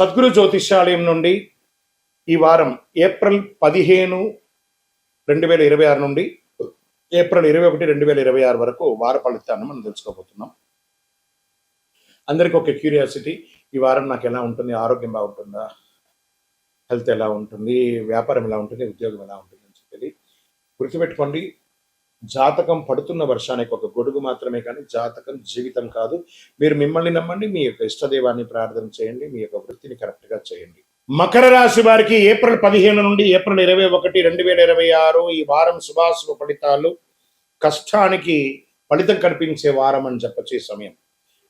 సద్గురు జ్యోతిష్యాలయం నుండి ఈ వారం ఏప్రిల్ 15, 2026 నుండి ఏప్రిల్ 21, 2026 వరకు వార ఫలితాన్ని మనం తెలుసుకోబోతున్నాం. అందరికీ ఒక క్యూరియాసిటీ, ఈ వారం నాకు ఎలా ఉంటుంది, ఆరోగ్యం బాగుంటుందా, హెల్త్ ఎలా ఉంటుంది, వ్యాపారం ఎలా ఉంటుంది, ఉద్యోగం ఎలా ఉంటుంది అని చెప్పి గుర్తుపెట్టుకోండి. జాతకం పడుతున్న వర్షానికి ఒక గొడుగు మాత్రమే, కానీ జాతకం జీవితం కాదు. మీరు మిమ్మల్ని నమ్మండి, మీ యొక్క ఇష్టదైవాన్ని ప్రార్థన చేయండి, మీ యొక్క వృత్తిని కరెక్ట్గా చేయండి. మకర రాశి వారికి ఏప్రిల్ 15 నుండి ఏప్రిల్ 21, 2026 ఈ వారం శుభాశుభ ఫలితాలు, కష్టానికి ఫలితం కనిపించే వారం అని చెప్పొచ్చు. ఈ సమయం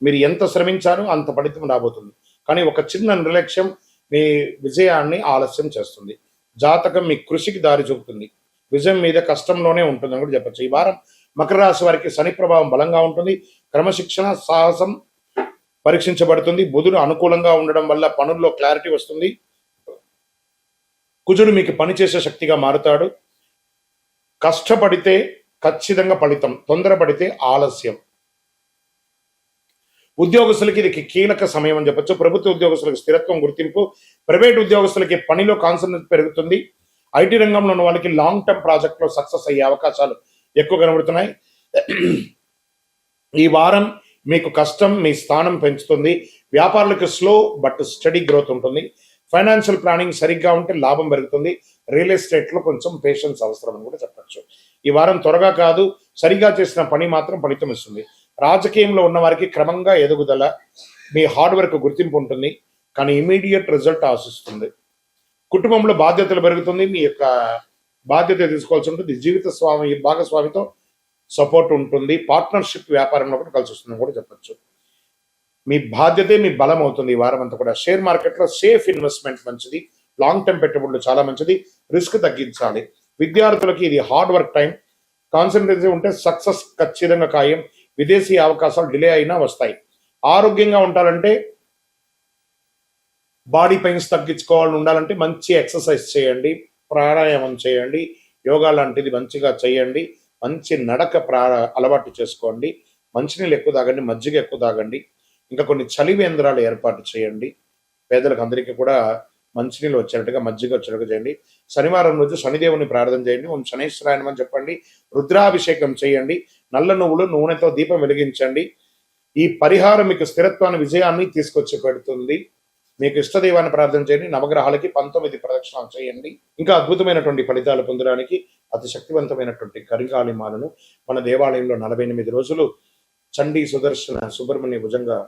మీరు ఎంత శ్రమించారో అంత ఫలితం రాబోతుంది, కానీ ఒక చిన్న నిర్లక్ష్యం మీ విజయాన్ని ఆలస్యం చేస్తుంది. జాతకం మీ కృషికి దారి చూపుతుంది, విజయం మీద కష్టంలోనే ఉంటుంది అని కూడా చెప్పచ్చు. ఈ వారం మకర రాశి వారికి శని ప్రభావం బలంగా ఉంటుంది. క్రమశిక్షణ, సాహసం పరీక్షించబడుతుంది. బుధుడు అనుకూలంగా ఉండడం వల్ల పనుల్లో క్లారిటీ వస్తుంది. కుజుడు మీకు పనిచేసే శక్తిగా మారుతాడు. కష్టపడితే ఖచ్చితంగా ఫలితం, తొందరపడితే ఆలస్యం. ఉద్యోగస్తులకి ఇది కీలక సమయం అని చెప్పచ్చు. ప్రభుత్వ ఉద్యోగస్తులకు స్థిరత్వం, గుర్తింపు. ప్రైవేట్ ఉద్యోగస్తులకి పనిలో కాన్సన్ట్రేట్ పెరుగుతుంది. ఐటీ రంగంలో ఉన్న వాళ్ళకి లాంగ్ టర్మ్ ప్రాజెక్ట్లో సక్సెస్ అయ్యే అవకాశాలు ఎక్కువ కనబడుతున్నాయి. ఈ వారం మీకు కష్టం మీ స్థానం పెంచుతుంది. వ్యాపారులకు స్లో బట్ స్టడీ గ్రోత్ ఉంటుంది. ఫైనాన్షియల్ ప్లానింగ్ సరిగ్గా ఉంటే లాభం పెరుగుతుంది. రియల్ ఎస్టేట్లో కొంచెం పేషెన్స్ అవసరం అని కూడా చెప్పచ్చు. ఈ వారం త్వరగా కాదు, సరిగా చేసిన పని మాత్రం ఫలితం ఇస్తుంది. రాజకీయంలో ఉన్న వారికి క్రమంగా ఎదుగుదల, మీ హార్డ్ వర్క్ గుర్తింపు ఉంటుంది, కానీ ఇమీడియట్ రిజల్ట్ ఆశిస్తుంది. కుటుంబంలో బాధ్యతలు పెరుగుతుంది, మీ యొక్క బాధ్యత తీసుకోవాల్సి ఉంటుంది. జీవిత భాగస్వామితో సపోర్ట్ ఉంటుంది. పార్ట్నర్షిప్ వ్యాపారంలో కూడా కలిసి వస్తుందని కూడా చెప్పచ్చు. మీ బాధ్యతే మీ బలం అవుతుంది. ఈ వారం అంతా కూడా షేర్ మార్కెట్లో సేఫ్ ఇన్వెస్ట్మెంట్ మంచిది. లాంగ్ టర్మ్ పెట్టుబడులు చాలా మంచిది. రిస్క్ తగ్గించాలి. విద్యార్థులకి ఇది హార్డ్ వర్క్ టైం. కాన్సన్ట్రేషన్ ఉంటే సక్సెస్ ఖచ్చితంగా ఖాయం. విదేశీ అవకాశాలు డిలే అయినా వస్తాయి. ఆరోగ్యంగా ఉండాలంటే, బాడీ పెయిన్స్ తగ్గించుకోవాలని ఉండాలంటే మంచి ఎక్సర్సైజ్ చేయండి, ప్రాణాయామం చేయండి, యోగా లాంటిది మంచిగా చేయండి, మంచి నడక అలవాటు చేసుకోండి, మంచినీళ్ళు ఎక్కువ తాగండి, మజ్జిగ ఎక్కువ తాగండి, ఇంకా కొన్ని చలివేంద్రాలు ఏర్పాటు చేయండి. పేదలకు అందరికీ కూడా మంచినీళ్ళు వచ్చేటట్టుగా, మజ్జిగ వచ్చేటట్టుగా చేయండి. శనివారం రోజు శనిదేవుని ప్రార్థన చేయండి. ఓం శనైశ్వరాయనం అని చెప్పండి. రుద్రాభిషేకం చేయండి. నల్ల నువ్వులు నూనెతో దీపం వెలిగించండి. ఈ పరిహారం మీకు స్థిరత్వాన్ని, విజయాన్ని తీసుకొచ్చి పెడుతుంది. మీకు ఇష్టదైవాన్ని ప్రార్థన చేయండి. నవగ్రహాలకి 19 ప్రదక్షిణాలు చేయండి. ఇంకా అద్భుతమైనటువంటి ఫలితాలు పొందడానికి అతి శక్తివంతమైనటువంటి కరింగాలి మాలను మన దేవాలయంలో 48 రోజులు చండీ సుదర్శన సుబ్రహ్మణ్య భుజంగా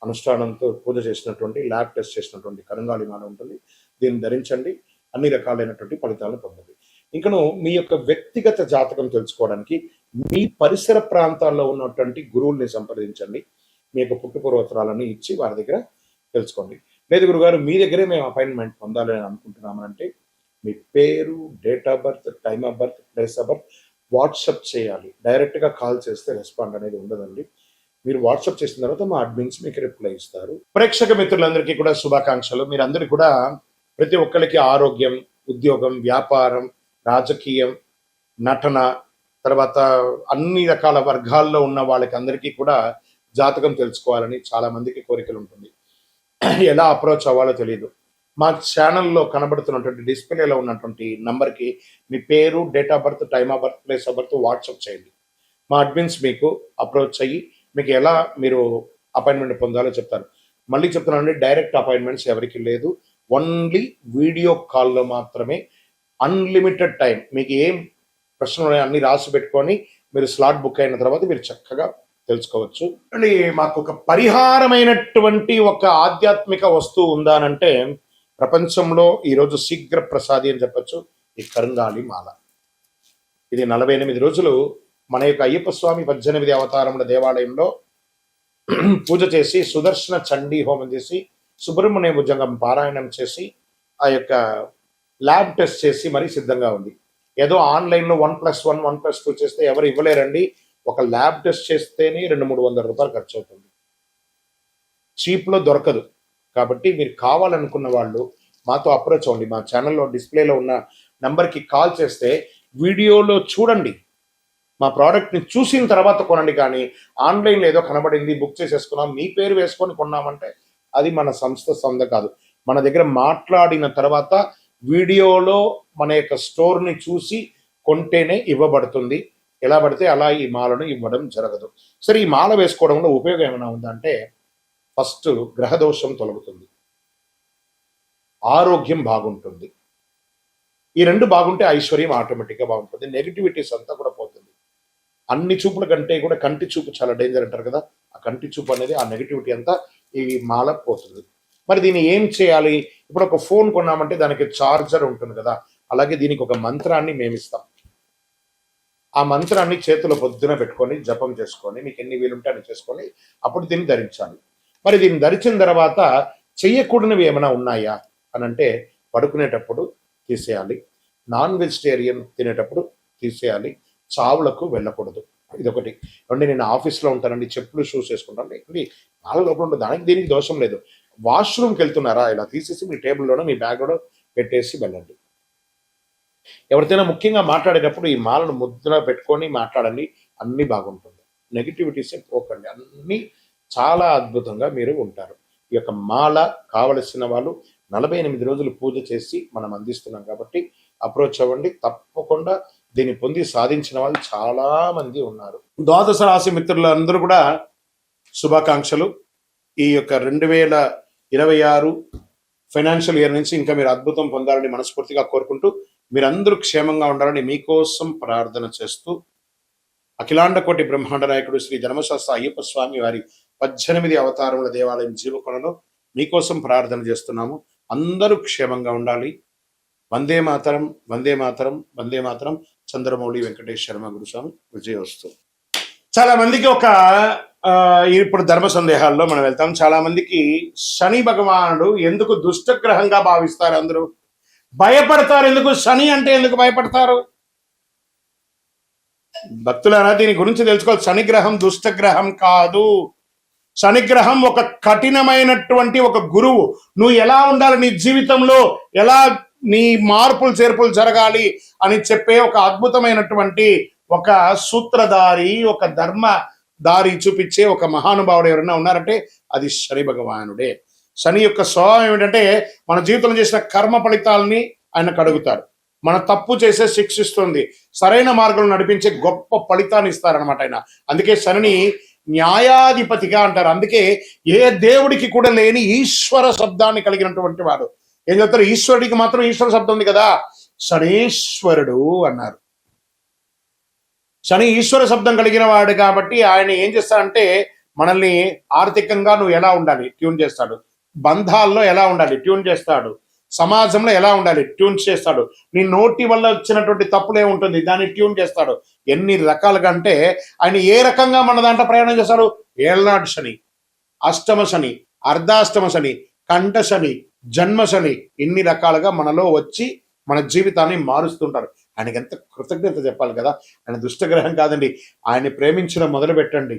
అనుష్ఠానంతో పూజ చేసినటువంటి, ల్యాబ్ టెస్ట్ చేసినటువంటి కరింగాలి మాల ఉంటుంది. దీన్ని ధరించండి. అన్ని రకాలైనటువంటి ఫలితాలను పొందండి. ఇంకను మీ యొక్క వ్యక్తిగత జాతకం తెలుసుకోవడానికి మీ పరిసర ప్రాంతాల్లో ఉన్నటువంటి గురువుల్ని సంప్రదించండి. మీ యొక్క పుట్టుపూర్వోత్తరాలను ఇచ్చి వారి దగ్గర తెలుసుకోండి. లేదు గురుగారు, మీ దగ్గరే మేము అపాయింట్మెంట్ పొందాలని అనుకుంటున్నామనంటే మీ పేరు, date of birth, time of birth, place of birth WhatsApp చేయాలి. డైరెక్ట్గా కాల్ చేస్తే రెస్పాండ్ అనేది ఉండదండి. మీరు వాట్సాప్ చేసిన తర్వాత మా అడ్మిన్స్ మీకు రిప్లై ఇస్తారు. ప్రేక్షక మిత్రులందరికీ కూడా శుభాకాంక్షలు. మీరందరికీ కూడా ప్రతి ఒక్కరికి ఆరోగ్యం, ఉద్యోగం, వ్యాపారం, రాజకీయం, నటన, తర్వాత అన్ని రకాల వర్గాల్లో ఉన్న వాళ్ళకి అందరికీ కూడా జాతకం తెలుసుకోవాలని చాలా మందికి కోరికలు ఉంటుంది. ఎలా అప్రోచ్ అవ్వాలో తెలియదు. మా ఛానల్లో కనబడుతున్నటువంటి డిస్ప్లేలో ఉన్నటువంటి నంబర్కి మీ పేరు, date of birth, time of birth, place of birth WhatsApp చేయండి. మా అడ్మిన్స్ మీకు అప్రోచ్ అయ్యి మీకు ఎలా మీరు అపాయింట్మెంట్ పొందాలో చెప్తారు. మళ్ళీ చెప్తున్నానండి, డైరెక్ట్ అపాయింట్మెంట్స్ ఎవరికి లేదు. ఓన్లీ వీడియో కాల్లో మాత్రమే. Unlimited time. మీకు ఏం ప్రశ్నలు ఉన్నాయో అన్ని రాసి పెట్టుకొని మీరు స్లాట్ బుక్ అయిన తర్వాత మీరు చక్కగా తెలుసుకోవచ్చు. అండి, మాకు ఒక పరిహారమైనటువంటి ఒక ఆధ్యాత్మిక వస్తువు ఉందా అంటే ప్రపంచంలో ఈరోజు శీఘ్ర ప్రసాది అని చెప్పచ్చు. ఈ కరింగాలి మాల. ఇది 48 రోజులు మన యొక్క అయ్యప్ప స్వామి 18 అవతారముల దేవాలయంలో పూజ చేసి, సుదర్శన చండీ హోమం చేసి, సుబ్రహ్మణ్య భుజంగం పారాయణం చేసి, ఆ యొక్క ల్యాబ్ టెస్ట్ చేసి మరీ సిద్ధంగా ఉంది. ఏదో ఆన్లైన్లో 1+1, 1+2 చేస్తే ఎవరు ఇవ్వలేరండి. ఒక ల్యాబ్ టెస్ట్ చేస్తేనే 200-300 రూపాయలు ఖర్చు అవుతుంది. చీప్లో దొరకదు. కాబట్టి మీరు కావాలనుకున్న వాళ్ళు మాతో అప్రోచ్ అవ్వండి. మా ఛానల్లో డిస్ప్లేలో ఉన్న నెంబర్కి కాల్ చేస్తే వీడియోలో చూడండి, మా ప్రోడక్ట్ని చూసిన తర్వాత కొనండి. కానీ ఆన్లైన్లో ఏదో కనబడింది, బుక్ చేసేసుకున్నాం, మీ పేరు వేసుకొని కొన్నామంటే అది మన సంస్థ సొంత కాదు. మన దగ్గర మాట్లాడిన తర్వాత వీడియోలో మన యొక్క స్టోర్ని చూసి కొంటేనే ఇవ్వబడుతుంది. ఎలా పడితే అలా ఈ మాలను ఇవ్వడం జరగదు. సరే, ఈ మాల వేసుకోవడంలో ఉపయోగం ఏమైనా ఉందంటే, ఫస్ట్ గ్రహదోషం తొలగుతుంది, ఆరోగ్యం బాగుంటుంది. ఈ రెండు బాగుంటే ఐశ్వర్యం ఆటోమేటిక్గా బాగుంటుంది. నెగిటివిటీస్ అంతా కూడా పోతుంది. అన్ని చూపుల కంటే కూడా కంటి చూపు చాలా డేంజర్ అంటారు కదా, ఆ కంటి చూపు అనేది, ఆ నెగిటివిటీ అంతా ఈ మాల పోతుంది. మరి దీన్ని ఏం చేయాలి? ఇప్పుడు ఒక ఫోన్ కొన్నామంటే దానికి చార్జర్ ఉంటుంది కదా, అలాగే దీనికి ఒక మంత్రాన్ని మేమిస్తాం. ఆ మంత్రాన్ని చేతిలో పొద్దున పెట్టుకొని జపం చేసుకొని, మీకు ఎన్ని వీలుంటే అని చేసుకొని అప్పుడు దీన్ని ధరించాలి. మరి దీన్ని ధరించిన తర్వాత చెయ్యకూడనివి ఏమైనా ఉన్నాయా అని అంటే, పడుకునేటప్పుడు తీసేయాలి, నాన్ వెజిటేరియన్ తినేటప్పుడు తీసేయాలి, చావులకు వెళ్ళకూడదు. ఇదొకటి. అంటే నేను ఆఫీస్లో ఉంటానండి, చెప్పులు షూస్ వేసుకుంటాను అండి, నాలుగు లోపల ఉంటుంది, దానికి దీనికి దోషం లేదు. వాష్రూమ్కి వెళ్తున్నారా, ఇలా తీసేసి మీ టేబుల్లోనో మీ బ్యాగ్లో పెట్టేసి వెళ్ళండి. ఎవరితోనైనా ముఖ్యంగా మాట్లాడేటప్పుడు ఈ మాలను ముద్ర పెట్టుకొని మాట్లాడండి, అన్నీ బాగుంటుంది. నెగిటివిటీసే పోకండి, అన్నీ చాలా అద్భుతంగా మీరు ఉంటారు. ఈ యొక్క మాల కావలసిన వాళ్ళు 48 రోజులు పూజ చేసి మనం అందిస్తున్నాం కాబట్టి అప్రోచ్ అవ్వండి. తప్పకుండా దీన్ని పొంది సాధించిన వాళ్ళు చాలా మంది ఉన్నారు. ద్వాదశ రాశి మిత్రులందరూ కూడా శుభాకాంక్షలు. ఈ యొక్క 2026 ఫైనాన్షియల్ ఇయర్ నుంచి ఇంకా మీరు అద్భుతం పొందాలని మనస్ఫూర్తిగా కోరుకుంటూ, మీరందరూ క్షేమంగా ఉండాలని మీకోసం ప్రార్థన చేస్తూ, అఖిలాండ కోటి బ్రహ్మాండ నాయకుడు శ్రీ ధర్మశాస్త్ర అయ్యప్ప స్వామి వారి 18 అవతారముల దేవాలయం జీవకొండలో మీకోసం ప్రార్థన చేస్తున్నాము. అందరూ క్షేమంగా ఉండాలి. వందే మాతరం, వందే మాతరం, వందే మాతరం. చంద్రమౌళి వెంకటేష్ శర్మ గురుస్వామి. విజయోస్తు. చాలా మందికి ఇప్పుడు ధర్మ సందేహాల్లో మనం వెళ్తాం. చాలా మందికి శని భగవానుడు ఎందుకు దుష్టగ్రహంగా భావిస్తారు? అందరూ భయపడతారు. ఎందుకు శని అంటే ఎందుకు భయపడతారు? భక్తులారా, దీని గురించి తెలుసుకోవాలి. శనిగ్రహం దుష్టగ్రహం కాదు. శనిగ్రహం ఒక కఠినమైనటువంటి ఒక గురువు. నువ్వు ఎలా ఉండాలి, నీ జీవితంలో ఎలా నీ మార్పులు చేర్పులు జరగాలి అని చెప్పే ఒక అద్భుతమైనటువంటి ఒక సూత్రధారి, ఒక ధర్మ దారి చూపించే ఒక మహానుభావుడు ఎవరైనా ఉన్నారంటే అది శని భగవానుడే. శని యొక్క స్వభావం ఏమిటంటే, మన జీవితంలో చేసిన కర్మ ఫలితాలని ఆయన కడుగుతారు. మన తప్పు చేసే శిక్షిస్తుంది, సరైన మార్గంలో నడిపించే గొప్ప ఫలితాన్ని ఇస్తారనమాట ఆయన. అందుకే శనిని న్యాయాధిపతిగా అంటారు. అందుకే ఏ దేవుడికి కూడా లేని ఈశ్వర శబ్దాన్ని కలిగినటువంటి వాడు. ఏం చెప్తారు? ఈశ్వరుడికి మాత్రం ఈశ్వర శబ్దం ఉంది కదా, శనీశ్వరుడు అన్నారు. శని ఈశ్వర శబ్దం కలిగిన వాడు కాబట్టి ఆయన ఏం చేస్తాడంటే, మనల్ని ఆర్థికంగా నువ్వు ఎలా ఉండాలి ట్యూన్ చేస్తాడు, బంధాల్లో ఎలా ఉండాలి ట్యూన్ చేస్తాడు, సమాజంలో ఎలా ఉండాలి ట్యూన్ చేస్తాడు, నీ నోటి వల్ల వచ్చినటువంటి తప్పులే ఉంటుంది దాన్ని ట్యూన్ చేస్తాడు. ఎన్ని రకాలుగా అంటే ఆయన ఏ రకంగా మన దాంట్లో ప్రయాణం చేస్తాడు? ఏళ్ళనాటి శని, అష్టమ శని, అర్ధాష్టమ శని, కంఠ శని, జన్మ శని, ఇన్ని రకాలుగా మనలో వచ్చి మన జీవితాన్ని మారుస్తుంటారు. ఆయనకి ఎంత కృతజ్ఞత చెప్పాలి కదా. ఆయన దుష్టగ్రహం కాదండి. ఆయన్ని ప్రేమించడం మొదలు పెట్టండి.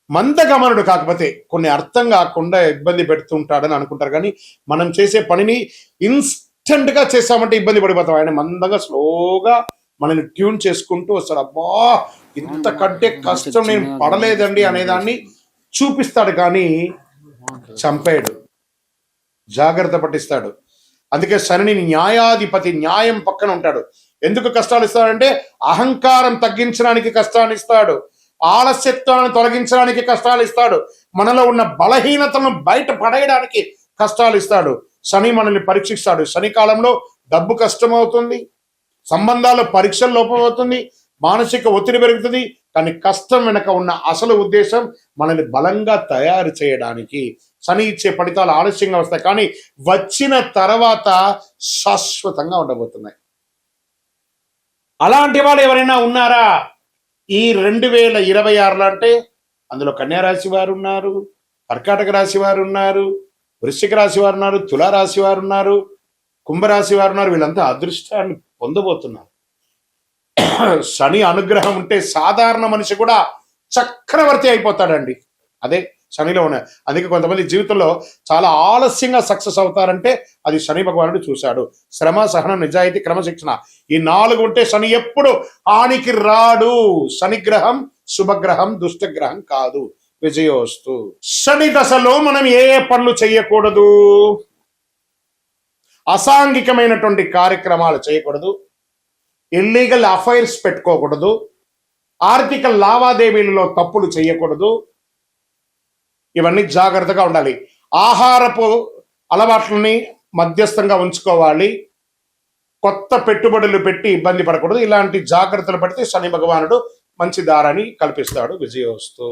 మందగమనుడు, కాకపోతే కొన్ని అర్థం కాకుండా ఇబ్బంది పెడుతుంటాడని అనుకుంటారు, కానీ మనం చేసే పనిని ఇన్స్టెంట్ గా చేస్తామంటే ఇబ్బంది పడిపోతాం. ఆయన మందంగా స్లోగా మనల్ని ట్యూన్ చేసుకుంటూ వస్తాడు. అబ్బా, ఇంతకంటే కష్టం నేను పడలేదండి అనేదాన్ని చూపిస్తాడు, కానీ చంపేయడు, జాగ్రత్త పట్టిస్తాడు. అందుకే శని న్యాయాధిపతి, న్యాయం పక్కన ఉంటాడు. ఎందుకు కష్టాలు ఇస్తాడంటే, అహంకారం తగ్గించడానికి కష్టాన్ని ఇస్తాడు, ఆలస్యత్వాన్ని తొలగించడానికి కష్టాలు ఇస్తాడు, మనలో ఉన్న బలహీనతలను బయట పడేయడానికి కష్టాలు ఇస్తాడు. శని మనల్ని పరీక్షిస్తాడు. శని కాలంలో డబ్బు కష్టమవుతుంది, సంబంధాల్లో పరీక్షలు లోపం అవుతుంది, మానసిక ఒత్తిడి పెరుగుతుంది. కానీ కష్టం వెనక ఉన్న అసలు ఉద్దేశం మనల్ని బలంగా తయారు చేయడానికి. శని ఇచ్చే ఫలితాలు ఆలస్యంగా వస్తాయి, కానీ వచ్చిన తర్వాత శాశ్వతంగా ఉండబోతున్నాయి. అలాంటి వాళ్ళు ఎవరైనా ఉన్నారా ఈ 2026లో అంటే? అందులో కన్యా రాశి వారు ఉన్నారు, కర్కాటక రాశి వారు ఉన్నారు, వృశ్చిక రాశి వారు ఉన్నారు, తులారాశి వారు ఉన్నారు, కుంభరాశి వారు ఉన్నారు. వీళ్ళంతా అదృష్టాన్ని పొందబోతున్నారు. శని అనుగ్రహం ఉంటే సాధారణ మనిషి కూడా చక్రవర్తి అయిపోతాడండి. అదే శనిలో ఉన్న. అందుకే కొంతమంది జీవితంలో చాలా ఆలస్యంగా సక్సెస్ అవుతారంటే అది శని భగవానుడు చూశాడు. శ్రమ, సహనం, నిజాయితీ, క్రమశిక్షణ, ఈ 4 ఉంటే శని ఎప్పుడు హానికి రాడు. శనిగ్రహం శుభగ్రహం, దుష్టగ్రహం కాదు. విజయోస్తు. శని దశలో మనం ఏ ఏ పనులు చేయకూడదు? అసాంఘికమైనటువంటి కార్యక్రమాలు చేయకూడదు, ఇల్లీగల్ అఫైర్స్ పెట్టుకోకూడదు, ఆర్థిక లావాదేవీలలో తప్పులు చేయకూడదు. ఇవన్నీ జాగ్రత్తగా ఉండాలి. ఆహారపు అలవాట్లని మధ్యస్థంగా ఉంచుకోవాలి. కొత్త పెట్టుబడులు పెట్టి ఇబ్బంది పడకూడదు. ఇలాంటి జాగ్రత్తలు పడితే శని భగవానుడు మంచి దారాన్ని కల్పిస్తాడు. విజయోస్తు.